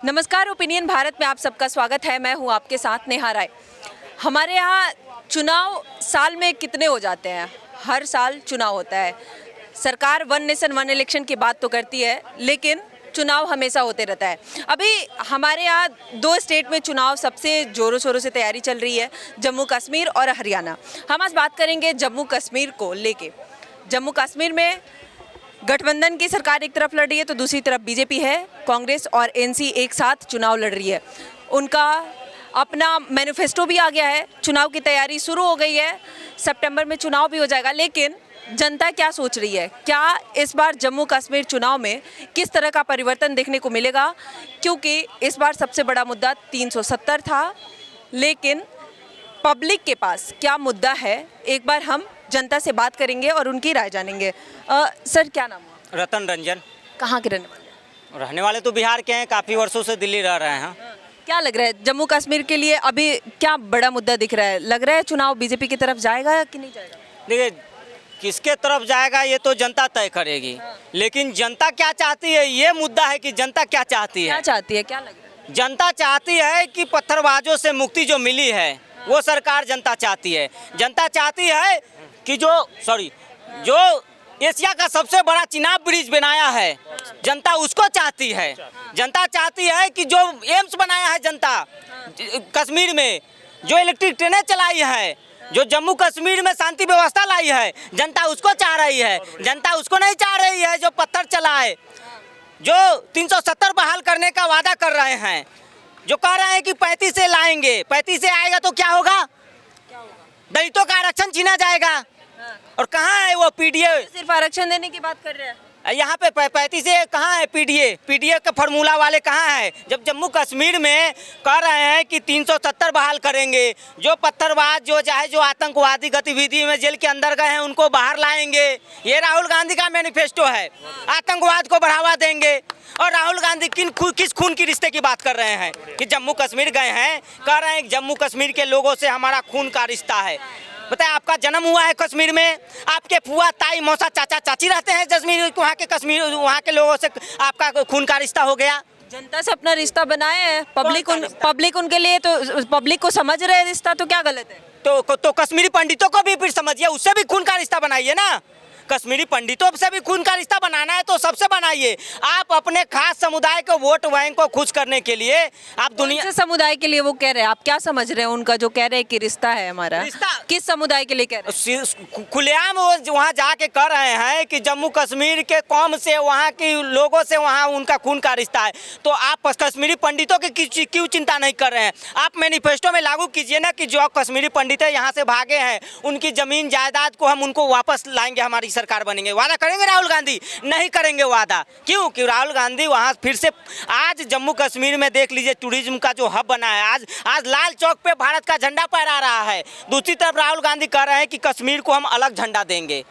नमस्कार, ओपिनियन भारत में आप सबका स्वागत है। मैं हूं आपके साथ नेहा राय। हमारे यहाँ चुनाव साल में कितने हो जाते हैं? हर साल चुनाव होता है। सरकार वन नेशन वन इलेक्शन की बात तो करती है, लेकिन चुनाव हमेशा होते रहता है। अभी हमारे यहाँ दो स्टेट में चुनाव सबसे ज़ोरों शोरों से तैयारी चल रही है, जम्मू कश्मीर और हरियाणा। हम आज बात करेंगे जम्मू कश्मीर को लेके। जम्मू कश्मीर में गठबंधन की सरकार एक तरफ लड़ रही है तो दूसरी तरफ बीजेपी है। कांग्रेस और एनसी एक साथ चुनाव लड़ रही है। उनका अपना मैनिफेस्टो भी आ गया है। चुनाव की तैयारी शुरू हो गई है। सितंबर में चुनाव भी हो जाएगा। लेकिन जनता क्या सोच रही है? क्या इस बार जम्मू कश्मीर चुनाव में किस तरह का परिवर्तन देखने को मिलेगा? क्योंकि इस बार सबसे बड़ा मुद्दा 370 था, लेकिन पब्लिक के पास क्या मुद्दा है? एक बार हम जनता से बात करेंगे और उनकी राय जानेंगे। सर, क्या नाम है? रतन रंजन। कहाँ के रहने वाले? रहने वाले तो बिहार के हैं, काफ़ी वर्षों से दिल्ली रह रहे हैं। क्या लग रहा है जम्मू कश्मीर के लिए अभी क्या बड़ा मुद्दा दिख रहा है? लग रहा है चुनाव बीजेपी की तरफ जाएगा कि नहीं जाएगा? देखिए, किसके तरफ जाएगा ये तो जनता तय करेगी। लेकिन जनता क्या चाहती है, ये मुद्दा है कि जनता क्या चाहती है। क्या चाहती है? क्या लग रहा है? जनता चाहती है कि पत्थरबाजों से मुक्ति जो मिली है वो सरकार जनता चाहती है। जनता चाहती है कि जो एशिया का सबसे बड़ा चिनाब ब्रिज बनाया है, जनता उसको चाहती है। जनता चाहती है कि जो एम्स बनाया है जनता कश्मीर में, जो इलेक्ट्रिक ट्रेनें चलाई है, जो जम्मू कश्मीर में शांति व्यवस्था लाई है, जनता उसको चाह रही है। जनता उसको नहीं चाह रही है जो पत्थर चलाए, जो 370 बहाल करने का वादा कर रहे हैं, जो कह रहे हैं कि 35 से लाएंगे। 35 से आएगा तो क्या होगा? दलितों का आरक्षण छीना जाएगा। और कहाँ है वो पीडीए? सिर्फ आरक्षण देने की बात कर रहे हैं। यहाँ पे 35 से कहाँ है पीडीए का फार्मूला वाले कहाँ है? जब जम्मू कश्मीर में कह रहे हैं कि 370 बहाल करेंगे, जो पत्थरबाज जो आतंकवादी गतिविधि में जेल के अंदर गए हैं उनको बाहर लाएंगे। ये राहुल गांधी का मैनिफेस्टो है। आतंकवाद को बढ़ावा देंगे। और राहुल गांधी किस खून की रिश्ते की बात कर रहे हैं कि जम्मू कश्मीर गए हैं, कह रहे हैं कि जम्मू कश्मीर के लोगों से हमारा खून का रिश्ता है। बताए, आपका जन्म हुआ है कश्मीर में, आपके फुआ ताई मौसा चाचा चाची रहते हैं कश्मीर, वहाँ के लोगों से आपका खून का रिश्ता हो गया। जनता से अपना रिश्ता बनाए हैं। पब्लिक उनके लिए तो पब्लिक को समझ रहे हैं रिश्ता, तो क्या गलत है? तो कश्मीरी पंडितों को भी फिर समझिए, उससे भी खून का रिश्ता बनाइए ना। कश्मीरी पंडितों से भी खून का रिश्ता बनाना है तो सबसे बनाइए। आप अपने खास समुदाय को वोट बैंक को खुश करने के लिए आप दुनिया से समुदाय के लिए वो कह रहे हैं, आप क्या समझ रहे हैं उनका जो कह रहे हैं कि रिश्ता है हमारा? किस समुदाय के लिए कह रहे हैं? खुलेआम वो वहाँ जाके कह रहे हैं कि जम्मू कश्मीर के कौम से, वहाँ के लोगों से वहाँ उनका खून का रिश्ता है। तो आप कश्मीरी पंडितों की क्यों चिंता नहीं कर रहे हैं? आप मैनिफेस्टो में लागू कीजिए ना कि जो कश्मीरी पंडित है यहाँ से भागे हैं, उनकी जमीन जायदाद को हम उनको वापस लाएंगे, हमारी सरकार बनेंगे। वादा करेंगे राहुल गांधी? नहीं करेंगे वादा। क्यों? कि राहुल गांधी वहां फिर से आज जम्मू कश्मीर में देख लीजिए टूरिज्म का जो हब बना है। आज लाल चौक पे भारत का झंडा फहरा रहा है। दूसरी तरफ राहुल गांधी कह रहे हैं कि कश्मीर को हम अलग झंडा देंगे।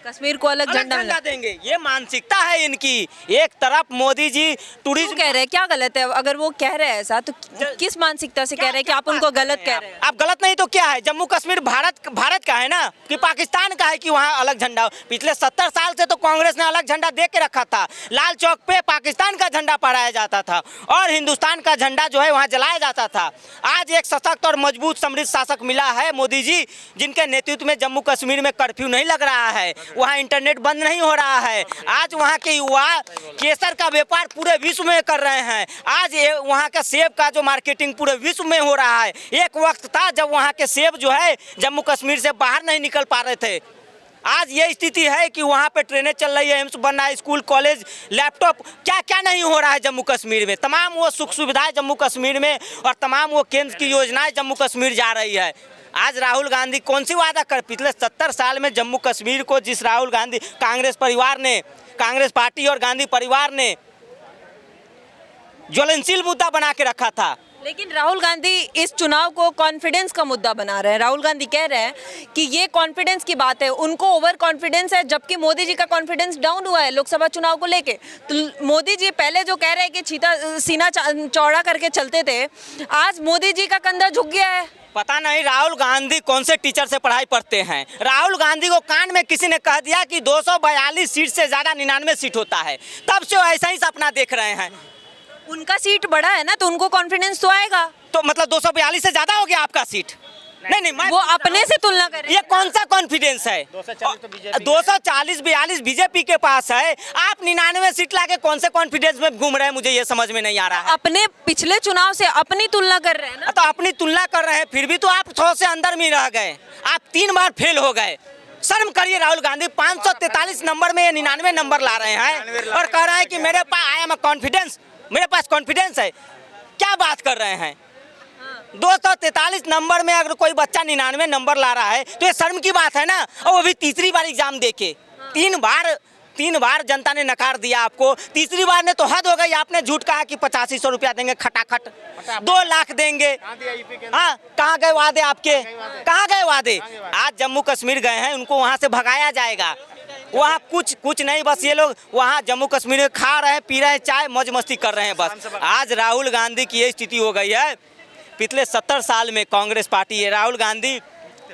कश्मीर को अलग झंडा देंगे। ये मानसिकता है इनकी। एक तरफ मोदी जी टूरिज्म कह रहे हैं, क्या गलत है? अगर वो कह रहे हैं ऐसा तो किस मानसिकता से कह रहे हैं कि आप उनको गलत कह रहे हैं? आप गलत नहीं तो क्या है? जम्मू कश्मीर भारत का है ना, कि पाकिस्तान का है कि वहाँ अलग झंडा? पिछले 70 साल से तो कांग्रेस ने अलग झंडा दे के रखा था। लाल चौक पे पाकिस्तान का झंडा फहराया जाता था और हिंदुस्तान का झंडा जो है वहाँ जलाया जाता था। आज एक सशक्त और मजबूत समृद्ध शासक मिला है मोदी जी, जिनके नेतृत्व में जम्मू कश्मीर में कर्फ्यू नहीं लग रहा है, वहाँ इंटरनेट बंद नहीं हो रहा है। आज वहाँ के युवा केसर का व्यापार पूरे विश्व में कर रहे हैं। आज वहाँ का सेब का जो मार्केटिंग पूरे विश्व में हो रहा है। एक वक्त था जब वहाँ के सेब जो है जम्मू कश्मीर से बाहर नहीं निकल पा रहे थे। आज ये स्थिति है कि वहाँ पे ट्रेनें चल रही है, एम्स बन रहा है, स्कूल कॉलेज, लैपटॉप, क्या क्या नहीं हो रहा है जम्मू कश्मीर में। तमाम वो सुख सुविधाएं जम्मू कश्मीर में और तमाम वो केंद्र की योजनाएं जम्मू कश्मीर जा रही है। आज राहुल गांधी कौन सी वादा कर? पिछले 70 साल में जम्मू कश्मीर को जिस राहुल गांधी कांग्रेस पार्टी और गांधी परिवार ने ज्वलनशील मुद्दा बना के रखा था। लेकिन राहुल गांधी इस चुनाव को कॉन्फिडेंस का मुद्दा बना रहे हैं। राहुल गांधी कह रहे हैं कि ये कॉन्फिडेंस की बात है, उनको ओवर कॉन्फिडेंस है, जबकि मोदी जी का कॉन्फिडेंस डाउन हुआ है लोकसभा चुनाव को लेके। तो मोदी जी पहले जो कह रहे हैं कि सीना चौड़ा करके चलते थे, आज मोदी जी का कंधा झुक गया है। पता नहीं राहुल गांधी कौन से टीचर से पढ़ाई पढ़ते हैं। राहुल गांधी को कान में किसी ने कह दिया कि 242 सीट से ज़्यादा 99 सीट होता है, तब से वो ऐसा ही सपना देख रहे हैं। उनका सीट बड़ा है ना, तो उनको कॉन्फिडेंस तो आएगा। तो मतलब 242 से ज्यादा हो गया आपका सीट? नहीं, मैं वो अपने से तुलना कर रहे ये हैं। कौन सा कॉन्फिडेंस है? 240-42 बीजेपी के पास है, आप 99 सीट लाके कौन से कॉन्फिडेंस में घूम रहे हैं? मुझे ये समझ में नहीं आ रहा है। अपने पिछले चुनाव से अपनी तुलना कर रहे हैं ना। तो अपनी तुलना कर रहे हैं, फिर भी तो आप 100 से अंदर में रह गए। आप 3 बार फेल हो गए। शर्म करिए राहुल गांधी, 543 नंबर में 99 नंबर ला रहे हैं और कह रहे हैं कि मेरे पास आई एम कॉन्फिडेंस, मेरे पास कॉन्फिडेंस है। क्या बात कर रहे हैं? 243 नंबर में अगर कोई बच्चा 99 नंबर ला रहा है तो ये शर्म की बात है ना। और वो भी तीसरी बार एग्जाम देके, 3 बार जनता ने नकार दिया आपको, तीसरी बार ने तो हद हो गई। आपने झूठ कहा कि 8500 रुपया देंगे खटाखट, 2 लाख देंगे। हाँ, कहाँ गए वादे आपके? कहाँ गए वादे? आज जम्मू कश्मीर गए हैं, उनको वहाँ से भगाया जाएगा। वहाँ कुछ नहीं, बस ये लोग वहाँ जम्मू कश्मीर में खा रहे हैं, पी रहे हैं चाय, मौज मस्ती कर रहे हैं बस। आज राहुल गांधी की ये स्थिति हो गई है। पिछले 70 साल में कांग्रेस पार्टी है, राहुल गांधी,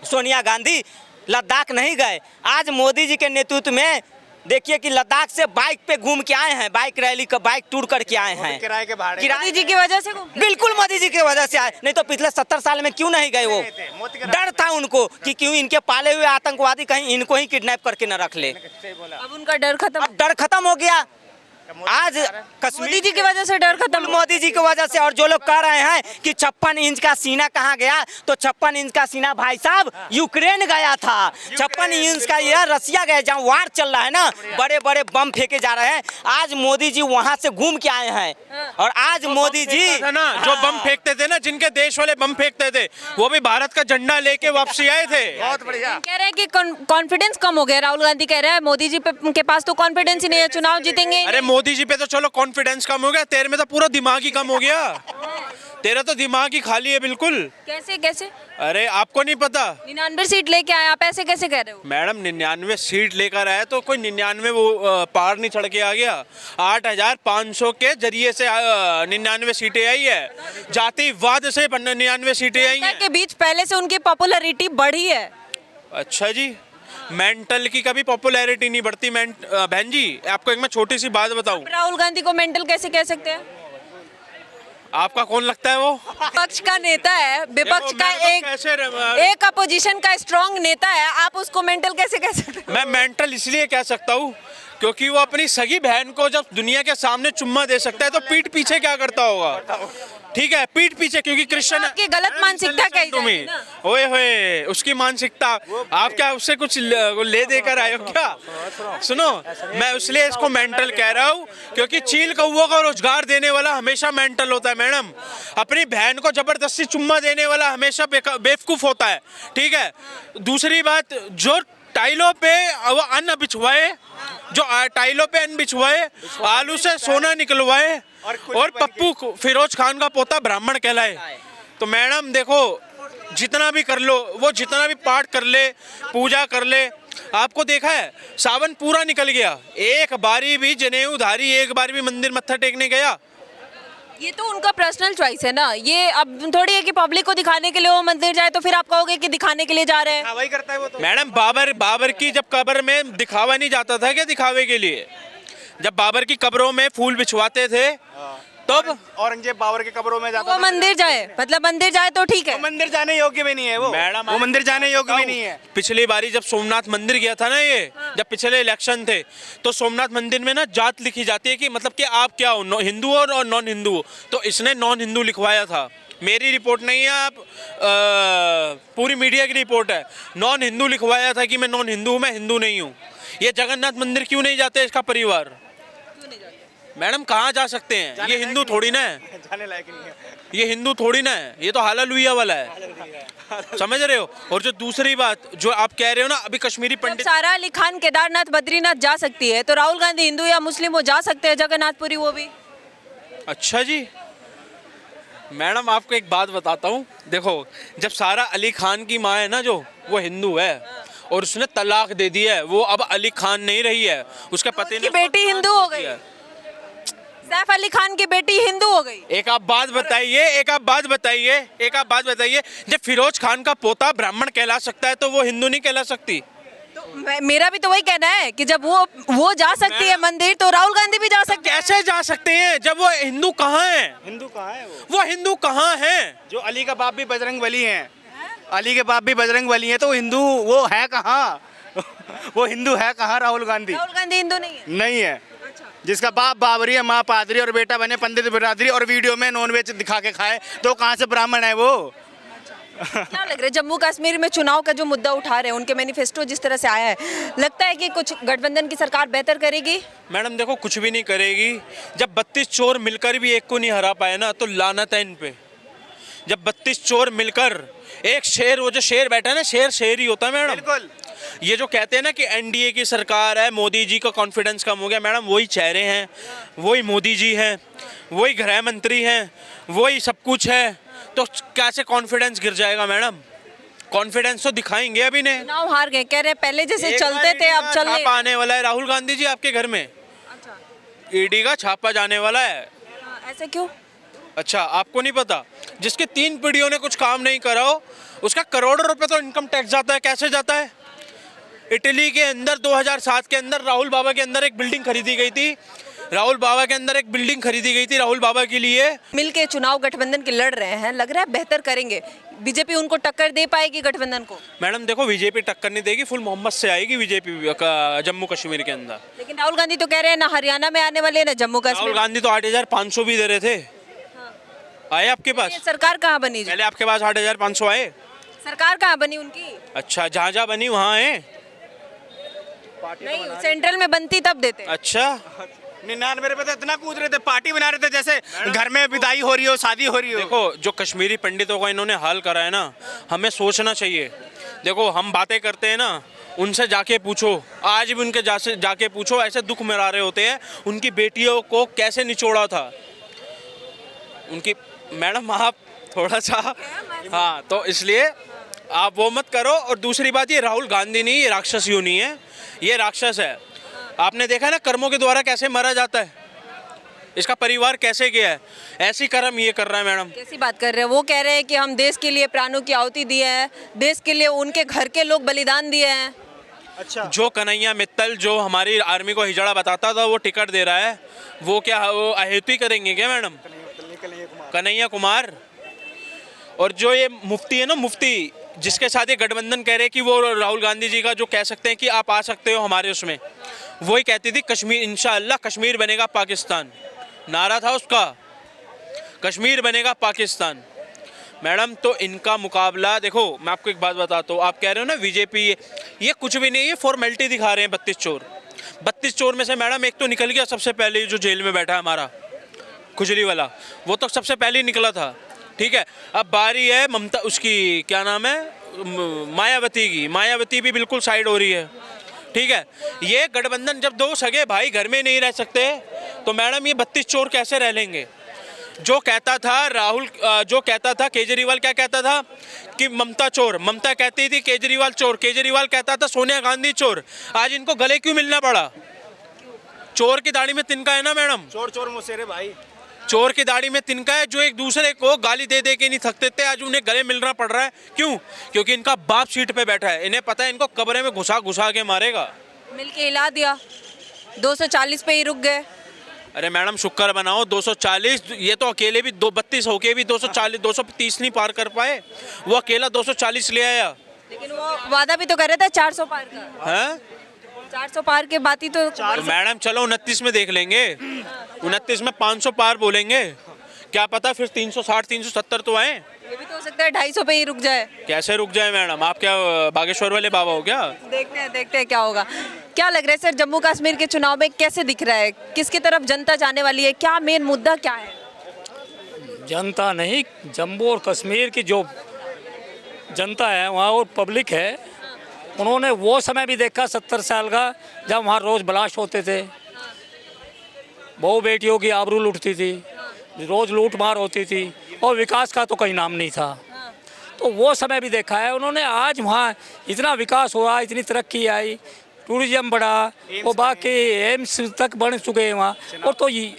सोनिया गांधी लद्दाख नहीं गए। आज मोदी जी के नेतृत्व में देखिए कि लद्दाख से बाइक पे घूम के आए हैं, बाइक रैली का बाइक टूर करके आए हैं। किराए के भाड़े मोदी जी की वजह से बिल्कुल मोदी जी की वजह से आए, नहीं तो पिछले 70 साल में क्यों नहीं गए? वो डर था उनको कि क्यों इनके पाले हुए आतंकवादी कहीं इनको ही किडनैप करके न रख ले। अब उनका डर खत्म। अब डर खत्म हो गया। आज मोदी कश्मीर जी की वजह से डर खत्म। मोदी जी की वजह से। और जो लोग कह रहे हैं कि 56 इंच का सीना कहाँ गया, तो 56 इंच का सीना भाई साहब यूक्रेन गया था। 56 इंच का यह रसिया गया, जहाँ वार चल रहा है ना, बड़े बड़े बम फेंके जा रहे हैं। आज मोदी जी वहाँ से घूम के आए हैं और आज मोदी जी है ना, जो बम फेंकते थे ना, जिनके देश वाले बम फेंकते थे, वो भी भारत का झंडा लेके वापसी आए थे। बहुत बढ़िया। कह रहे हैं कि कॉन्फिडेंस कम हो गया। राहुल गांधी कह रहे हैं मोदी जी के पास तो कॉन्फिडेंस ही नहीं है, चुनाव जीतेंगे। अरे मोदी जी पे तो चलो कॉन्फिडेंस कम हो गया, तेरे में तो पूरा दिमाग ही कम हो गया। तेरा तो दिमाग ही खाली है बिल्कुल। कैसे? अरे आपको नहीं पता? 99 सीट लेके आए आप, ऐसे कैसे कह रहे हो? मैडम 99 सीट लेकर आया तो कोई 99 वो पार नहीं चढ़ के आ गया। 8500 के जरिए से 99 सीटें आई है, जातिवाद से 99 सीटें आई जनता हैं। के बीच पहले से उनकी पॉपुलैरिटी बढ़ी है। अच्छा जी, मेंटल की कभी पॉपुलैरिटी नहीं बढ़ती। बहन जी, आपको एक मैं छोटी सी बात बताऊं, राहुल गांधी को मेंटल कैसे कह सकते हैं? आपका कौन लगता है वो? विपक्ष का नेता है, विपक्ष का एक अपोजिशन का स्ट्रॉन्ग नेता है, आप उसको मेंटल कैसे कह सकते हैं? मैं मेंटल इसलिए कह सकता हूँ क्योंकि वो अपनी सगी बहन को जब दुनिया के सामने चुम्मा दे सकता है तो पीठ पीछे क्या करता होगा? ठीक है, पीठ पीछे, क्योंकि क्रिश्चियन आपकी गलत मानसिकता कही जाएगी ना। ओए होए, उसकी मानसिकता, आप क्या उससे कुछ ले देकर आए हो क्या? सुनो, मैं इसलिए इसको मेंटल कह रहा हूँ क्योंकि चील कौओं को रोजगार देने वाला हमेशा मेंटल होता है मैडम। अपनी बहन को जबरदस्ती चुम्मा देने वाला हमेशा बेवकूफ होता है। ठीक है, दूसरी बात, जो टाइलों पे वो अन्न बिछवाए, जो टाइलों पे अन्न बिछवाए, आलू से सोना निकलवाए और पप्पू फिरोज खान का पोता ब्राह्मण कहलाए, तो मैडम देखो, जितना भी कर लो, वो जितना भी पाठ कर ले, पूजा कर ले, आपको देखा है सावन पूरा निकल गया, एक बारी भी जनेऊधारी एक बार भी मंदिर मत्था टेकने गया? ये तो उनका पर्सनल चॉइस है ना। ये अब थोड़ी है कि पब्लिक को दिखाने के लिए वो मंदिर जाए तो फिर आप कहोगे कि दिखाने के लिए जा रहे हैं। वही करता है वो तो। मैडम, बाबर की जब कब्र में दिखावा नहीं जाता था क्या दिखावे के लिए? जब बाबर की कब्रों में फूल बिछवाते थे तब औरंगजेब बाबर के कब्रों में जाता वो मंदिर जाए, मतलब मंदिर जाए तो ठीक है। वो मंदिर जाने योग्य भी नहीं है वो। मैडम, वो मंदिर जाने योग्य भी नहीं है। पिछली बारी जब सोमनाथ मंदिर गया था ना, ये जब पिछले इलेक्शन थे, तो सोमनाथ मंदिर में ना जात लिखी जाती है कि मतलब कि आप क्या हो, हिंदू हो और नॉन हिंदू हो, तो इसने नॉन हिंदू लिखवाया था। मेरी रिपोर्ट नहीं है, आप पूरी मीडिया की रिपोर्ट है। नॉन हिंदू लिखवाया था कि मैं नॉन हिंदू हूँ, मैं हिंदू नहीं हूँ। ये जगन्नाथ मंदिर क्यों नहीं जाते इसका परिवार? मैडम, कहाँ जा सकते हैं? ये हिंदू थोड़ी ना है, जाने लायक नहीं है। ये हिंदू थोड़ी ना है, ये तो हालेलुया वाला है, समझ रहे हो? और जो दूसरी बात जो आप कह रहे हो ना, अभी कश्मीरी जब पंडित, सारा अली खान केदारनाथ बद्रीनाथ जा सकती है तो राहुल गांधी हिंदू या मुस्लिम वो जा सकते हैं जगन्नाथपुरी, वो भी। अच्छा जी, मैडम आपको एक बात बताता हूँ, देखो, जब सारा अली खान की माँ है ना, जो वो हिंदू है और उसने तलाक दे दी है, वो अब अली खान नहीं रही है, उसके पति उसकी ने बेटी हिंदू हो गई। सैफ अली खान की बेटी हिंदू हो गई। एक आप बात बताइए, जब फिरोज खान का पोता ब्राह्मण कहला सकता है तो वो हिंदू नहीं कहला सकती? तो मेरा भी तो वही कहना है कि जब वो जा सकती है मंदिर तो राहुल गांधी भी जा सकते हैं। कैसे जा सकते हैं जब वो हिंदू कहाँ है? हिंदू कहाँ है वो? वो हिंदू कहाँ है? जो अली का बाप भी बजरंग बली हैं, अली के बाप भी बजरंग बली हैं, तो वो हिंदू वो है कहाँ? वो हिंदू है कहाँ राहुल गांधी? राहुल गांधी हिंदू नहीं है। नहीं है। जिसका बाप बाबरी है, माँ पादरी और बेटा बने पंडित बिरादरी और वीडियो में नॉनवेज दिखा के खाए, तो कहाँ से ब्राह्मण है वो? क्या लग रहा है जम्मू कश्मीर में चुनाव का जो मुद्दा उठा रहे हैं, उनके मैनिफेस्टो जिस तरह से आया है, लगता है कि कुछ गठबंधन की सरकार बेहतर करेगी? मैडम देखो, कुछ भी नहीं करेगी। जब 32 चोर मिलकर भी एक को नहीं हरा पाए ना, तो लानत है इन पे। जब 32 चोर मिलकर एक शेर, वो जो शेर बैठा है ना, शेर ही होता है मैडम। बिल्कुल। ये जो कहते हैं ना कि एनडीए की सरकार है, मोदी जी का कॉन्फिडेंस कम हो गया, मैडम वही चेहरे हैं, वही मोदी जी हैं, वही गृह मंत्री हैं, वही सब कुछ है, तो कैसे कॉन्फिडेंस गिर जाएगा मैडम? कॉन्फिडेंस तो दिखाएंगे अभी ने। चुनाव हार गए, कह रहे हैं पहले जैसे एक चलते बार थे अब ईडी चल का नहीं। छापा आने वाला है राहुल गांधी जी आपके घर में। ईडी का छापा जाने वाला है। ऐसे क्यों? अच्छा, आपको नहीं पता? जिसकी 3 पीढ़ियों ने कुछ काम नहीं करा हो, उसका करोड़ों रुपए तो इनकम टैक्स जाता है। कैसे जाता है? इटली के अंदर 2007 के अंदर राहुल बाबा के अंदर एक बिल्डिंग खरीदी गई थी। राहुल बाबा के अंदर एक बिल्डिंग खरीदी गई थी राहुल बाबा के लिए। मिलके चुनाव गठबंधन के लड़ रहे हैं, लग रहा है बेहतर करेंगे। बीजेपी उनको टक्कर दे पाएगी गठबंधन को? मैडम देखो, बीजेपी टक्कर नहीं देगी, फुल मोहम्मद से आएगी बीजेपी जम्मू कश्मीर के अंदर। लेकिन राहुल गांधी तो कह रहे हैं ना हरियाणा में आने वाले ना जम्मू राहुल कश्मीर। गांधी तो 8,500 भी दे रहे थे। आए आपके ये पास? सरकार कहाँ बनी जी? पहले आपके पास 8,500 आए? सरकार कहाँ बनी उनकी? अच्छा, जहाँ जहाँ बनी वहाँ है। नहीं, सेंट्रल में बनती तब देते। अच्छा, 99 पे तो इतना कूद रहे थे, पार्टी बना रहे थे जैसे घर में विदाई हो रही हो, शादी हो रही हो। देखो जो कश्मीरी पंडितों का इन्होंने हाल करा है ना, हमें सोचना चाहिए। देखो हम बातें करते हैं ना, उनसे जाके पूछो, आज भी उनके जाके पूछो, ऐसे दुख मरा रहे होते हैं। उनकी बेटियों को कैसे निचोड़ा था उनकी। मैडम आप थोड़ा सा, हाँ, तो इसलिए आप वो मत करो। और दूसरी बात, ये राहुल गांधी नहीं, ये राक्षस योनि है, ये राक्षस है। आपने देखा ना कर्मों के द्वारा कैसे मरा जाता है, इसका परिवार कैसे गया है, ऐसी कर्म ये कर रहा है मैडम। कैसी बात कर रहे हैं? वो कह रहे हैं कि हम देश के लिए प्राणों की आहुति दिए हैं, देश के लिए उनके घर के लोग बलिदान दिए हैं। अच्छा, जो कन्हैया मित्तल जो हमारी आर्मी को हिजड़ा बताता था, वो टिकट दे रहा है, वो क्या वो अहेतुई करेंगे क्या मैडम? कन्हैया कुमार। और जो ये मुफ्ती है ना, मुफ्ती जिसके साथ ये गठबंधन कह रहे हैं कि वो राहुल गांधी जी का जो कह सकते हैं कि आप आ सकते हो हमारे उसमें, वही कहती थी कश्मीर इंशाअल्लाह कश्मीर बनेगा पाकिस्तान, नारा था उसका, कश्मीर बनेगा पाकिस्तान। मैडम तो इनका मुकाबला देखो, मैं आपको एक बात बताता हूँ। आप कह रहे हो ना बीजेपी ये कुछ भी नहीं, ये फॉर्मेलिटी दिखा रहे हैं। 32 चोर, 32 चोर में से मैडम एक तो निकल गया सबसे पहले, जो जेल में बैठा है हमारा खुजली वाला, वो तो सबसे पहले ही निकला था। ठीक है, अब बारी है ममता, उसकी क्या नाम है, मायावती की। मायावती भी बिल्कुल साइड हो रही है। ठीक है, ये गठबंधन जब दो सगे भाई घर में नहीं रह सकते, तो मैडम ये 32 चोर कैसे रह लेंगे? जो कहता था राहुल, जो कहता था केजरीवाल, क्या कहता था कि ममता चोर, ममता कहती थी केजरीवाल चोर, केजरीवाल कहता था सोनिया गांधी चोर। आज इनको गले क्यों मिलना पड़ा? चोर की दाढ़ी में तिनका है ना मैडम, चोर चोर मुसेरे भाई, चोर की दाढ़ी में तिनका है। जो एक दूसरे को गाली दे दे के नहीं थकते थे, आज उन्हें गले मिलना पड़ रहा है। क्यों? क्योंकि इनका बाप सीट पे बैठा है, इन्हें पता है इनको कब्रे में घुसा घुसा के मारेगा। मिलके हिला दिया, 240 पे ही रुक गए। अरे मैडम शुक्र बनाओ, 240, ये तो अकेले भी 32 होके भी 240 230 नहीं पार कर पाए, वो अकेला 240 ले आया। लेकिन वो वादा भी तो कर रहा था 400 पार का। हैं? 400 पार के बात ही तो तो मैडम चलो 29 में देख लेंगे, 29 में 500 पार बोलेंगे, क्या पता फिर 360 370 तो आए। ये भी तो हो सकता है 250 पे ही रुक जाए। कैसे रुक जाए मैडम? आप क्या बागेश्वर वाले बाबा हो क्या? देखते हैं क्या होगा। क्या लग रहा है सर, जम्मू कश्मीर के चुनाव में कैसे दिख रहा है, किसकी तरफ जनता जाने वाली है, क्या मेन मुद्दा क्या है? जनता नहीं, जम्मू और कश्मीर की जो जनता है वहाँ और पब्लिक है, उन्होंने वो समय भी देखा 70 साल का, जब वहाँ रोज़ ब्लास्ट होते थे, बहू बेटियों की आबरू लूटती थी, रोज़ लूट मार होती थी, और विकास का तो कोई नाम नहीं था। तो वो समय भी देखा है उन्होंने। आज वहाँ इतना विकास हुआ, इतनी तरक्की आई, टूरिज्म बढ़ा, और बाकी एम्स तक बन चुके हैं वहाँ। और तो ये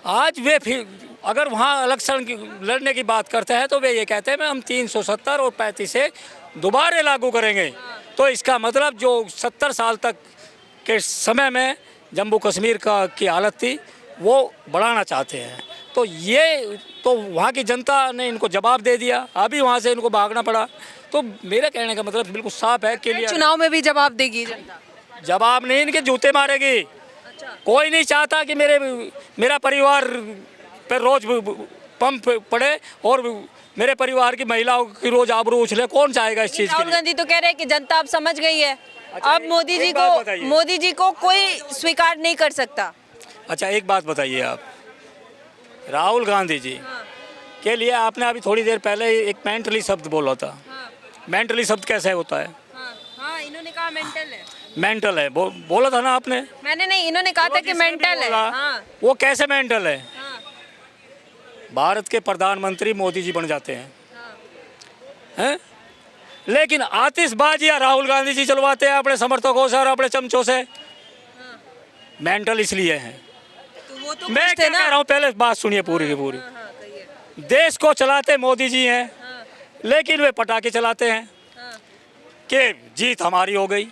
आज वे फिर अगर वहाँ इलेक्शन लड़ने की बात करते हैं, तो वे ये कहते हैं मैं हम 370 और 35 से दोबारा लागू करेंगे। तो इसका मतलब जो 70 साल तक के समय में जम्मू कश्मीर का की हालत थी वो बढ़ाना चाहते हैं। तो ये तो वहाँ की जनता ने इनको जवाब दे दिया, अभी वहाँ से इनको भागना पड़ा। तो मेरे कहने का मतलब बिल्कुल साफ है कि चुनाव में भी जवाब देगी जनता? जवाब नहीं, इनके जूते मारेगी। कोई नहीं चाहता कि मेरा परिवार पर रोज पंप पड़े और मेरे परिवार की महिलाओं की रोज आबरू उछले। कौन चाहेगा इस चीज़ के राहुल लिए? गांधी तो कह रहे हैं कि जनता अब समझ गई है। अच्छा, अब एक बात बताइए। मोदी जी को कोई स्वीकार नहीं कर सकता। अच्छा एक बात बताइए आप, राहुल गांधी जी के लिए आपने अभी थोड़ी देर पहले एक मेंटली शब्द बोला था। मेंटली शब्द कैसे होता है? हाँ, इन्होंने कहा मेंटल है। मेंटल है बोला था ना आपने? मैंने नहीं, इन्होंने कहा था कि मेंटल है। हाँ, वो कैसे मेंटल है? हाँ, भारत के प्रधानमंत्री मोदी जी बन जाते हैं, लेकिन आतिशबाजियां राहुल गांधी जी चलवाते हैं अपने समर्थकों से और अपने चमचों से। मेंटल इसलिए हैं। तो वो तो मैं खुश क्या थे ना। कह रहा हूँ, पहले बात सुनिए पूरी की पूरी। हाँ, कहिए। देश को चलाते मोदी जी हैं, लेकिन वे पटाखे चलाते हैं कि जीत हमारी हो गई।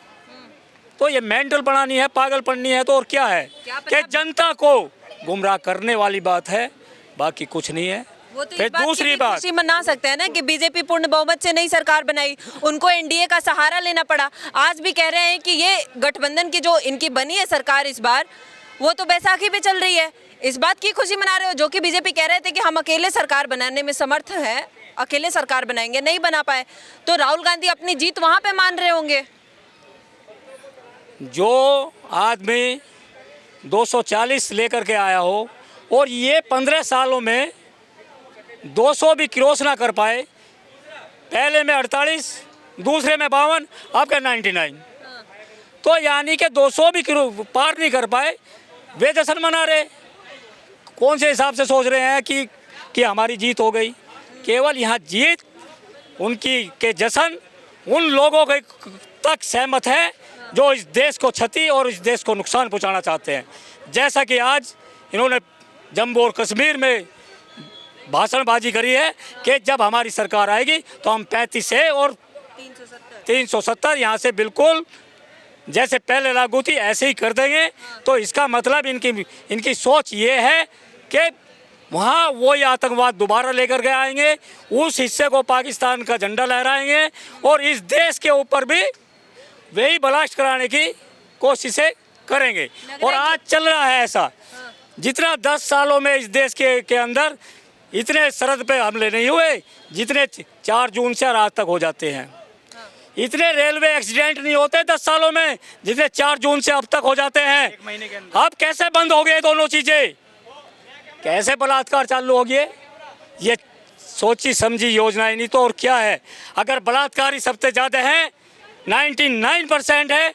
तो ये मेंटल बनानी है, पागलपन्नी है, तो और क्या है क्या पता- कि जनता को गुमराह करने वाली बात है, बाकी कुछ नहीं है। वो तो फिर इस बात की दूसरी भी बात, खुशी मना सकते हैं ना कि बीजेपी पूर्ण बहुमत से नहीं सरकार बनाई, उनको एनडीए का सहारा लेना पड़ा। आज भी कह रहे हैं कि ये गठबंधन की जो इनकी बनी है सरकार इस बार, वो तो बैसाखी पे चल रही है। इस बात की खुशी मना रहे हो, जो कि बीजेपी कह रहे थे कि हम अकेले सरकार बनाने में समर्थ हैं, अकेले सरकार बनाएंगे, नहीं बना पाए। तो राहुल गांधी अपनी जीत वहां पे मान रहे होंगे। जो आदमी 240 लेकर के आया हो और ये 15 सालों में 200 भी क्रॉस ना कर पाए, पहले में 48, दूसरे में 52, अब का 99, तो यानी कि 200 भी पार नहीं कर पाए, वे जश्न मना रहे। कौन से हिसाब से सोच रहे हैं कि हमारी जीत हो गई? केवल यहाँ जीत उनकी के जश्न उन लोगों के तक सहमत है जो इस देश को क्षति और इस देश को नुकसान पहुंचाना चाहते हैं। जैसा कि आज इन्होंने जम्मू और कश्मीर में भाषणबाजी करी है कि जब हमारी सरकार आएगी तो हम 35 से और 370 यहाँ से बिल्कुल जैसे पहले लागू थी ऐसे ही कर देंगे। तो इसका मतलब इनकी सोच ये है कि वहाँ वो ये आतंकवाद दोबारा लेकर के आएंगे, उस हिस्से को पाकिस्तान का झंडा लहराएंगे और इस देश के ऊपर भी वही ब्लास्ट कराने की कोशिशें करेंगे। और आज चल रहा है ऐसा, जितना 10 सालों में इस देश के अंदर इतने सरहद पे हमले नहीं हुए जितने 4 जून से आज तक हो जाते हैं। इतने रेलवे एक्सीडेंट नहीं होते 10 सालों में जितने 4 जून से अब तक हो जाते हैं। एक महीने के अंदर अब कैसे बंद हो गए दोनों चीजें? कैसे बलात्कार चालू हो गए? ये सोची समझी योजनाएं नहीं तो और क्या है? अगर बलात्कारी सबसे ज़्यादा हैं, 99% है,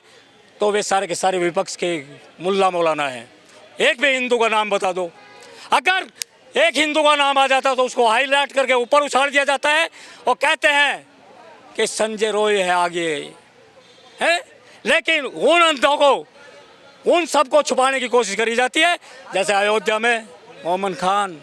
तो वे सारे के सारे विपक्ष के मुल्ला मौलाना हैं। एक भी हिंदू का नाम बता दो। अगर एक हिंदू का नाम आ जाता तो उसको हाईलाइट करके ऊपर उछाल दिया जाता है और कहते हैं कि संजय रॉय है आगे है। लेकिन उन अंधों को, उन सबको छुपाने की कोशिश करी जाती है, जैसे अयोध्या में मोहम्मद खान